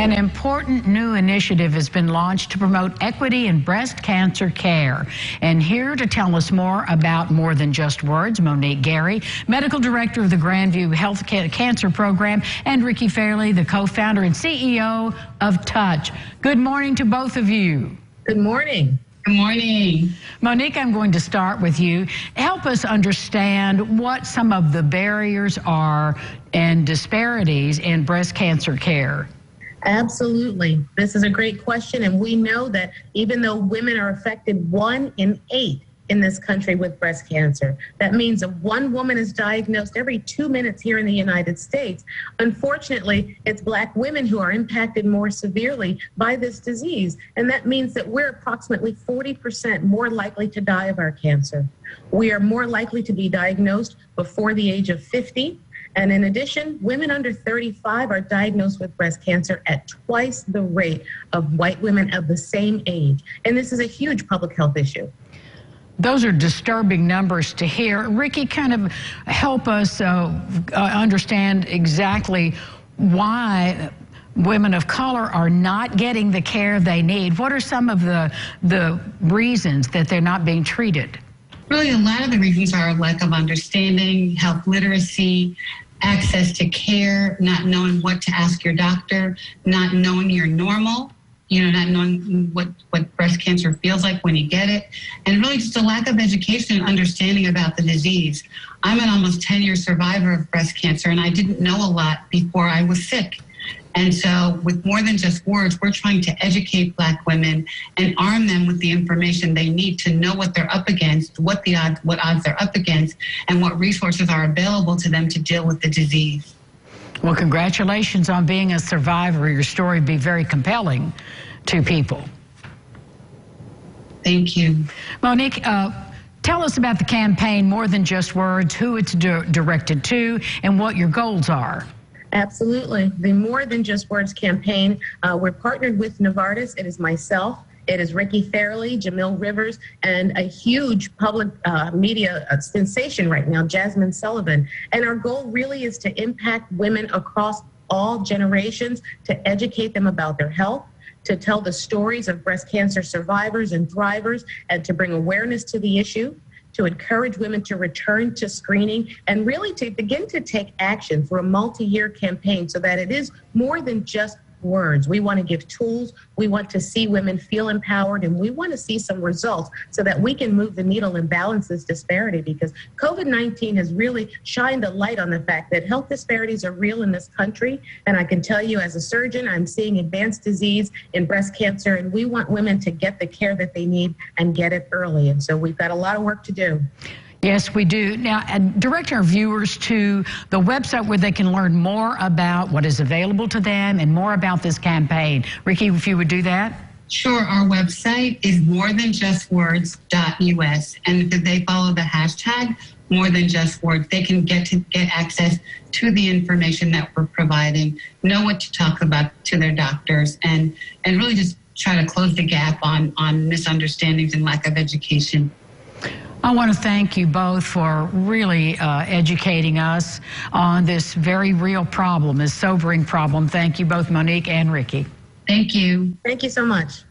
An important new initiative has been launched to promote equity in breast cancer care. And here to tell us more about More Than Just Words, Monique Gary, Medical Director of the Grandview Health Cancer Program, and Ricky Fairley, the co-founder and CEO of Touch. Good morning to both of you. Good morning. Good morning. Monique, I'm going to start with you. Help us understand what some of the barriers are and disparities in breast cancer care. Absolutely. This is a great question. And we know that even though women are affected 1 in 8 in this country with breast cancer, that means that one woman is diagnosed every 2 minutes here in the United States. Unfortunately, it's Black women who are impacted more severely by this disease. And that means that we're approximately 40% more likely to die of our cancer. We are more likely to be diagnosed before the age of 50. And in addition, women under 35 are diagnosed with breast cancer at twice the rate of white women of the same age. And this is a huge public health issue. Those are disturbing numbers to hear. Ricky, kind of help us understand exactly why women of color are not getting the care they need. What are some of the reasons that they're not being treated? Really, a lot of the reasons are a lack of understanding, health literacy, access to care, not knowing what to ask your doctor, not knowing you're normal, not knowing what breast cancer feels like when you get it, and really just a lack of education and understanding about the disease. I'm an almost 10-year survivor of breast cancer, and I didn't know a lot before I was sick. And so with More Than Just Words, we're trying to educate Black women and arm them with the information they need to know what they're up against, what odds they're up against, and what resources are available to them to deal with the disease. Well, congratulations on being a survivor. Your story would be very compelling to people. Thank you. Monique, tell us about the campaign More Than Just Words, who it's directed to, and what your goals are. Absolutely. The More Than Just Words campaign, we're partnered with Novartis. It is myself. It is Ricky Fairley, Jamil Rivers, and a huge public media sensation right now, Jasmine Sullivan. And our goal really is to impact women across all generations, to educate them about their health, to tell the stories of breast cancer survivors and thrivers, and to bring awareness to the issue, to encourage women to return to screening, and really to begin to take action for a multi-year campaign so that it is more than just words. We want to give tools. We want to see women feel empowered, and we want to see some results so that we can move the needle and balance this disparity, because COVID-19 has really shined a light on the fact that health disparities are real in this country. And I can tell you as a surgeon, I'm seeing advanced disease in breast cancer, and we want women to get the care that they need and get it early. And so we've got a lot of work to do. Yes, we do. Now, direct our viewers to the website where they can learn more about what is available to them and more about this campaign. Ricky, if you would do that. Sure. Our website is morethanjustwords.us. And if they follow the hashtag More Than Just Words, they can get access to the information that we're providing, know what to talk about to their doctors, and really just try to close the gap on misunderstandings and lack of education. I want to thank you both for really educating us on this very real problem, this sobering problem. Thank you both, Monique and Ricky. Thank you. Thank you so much.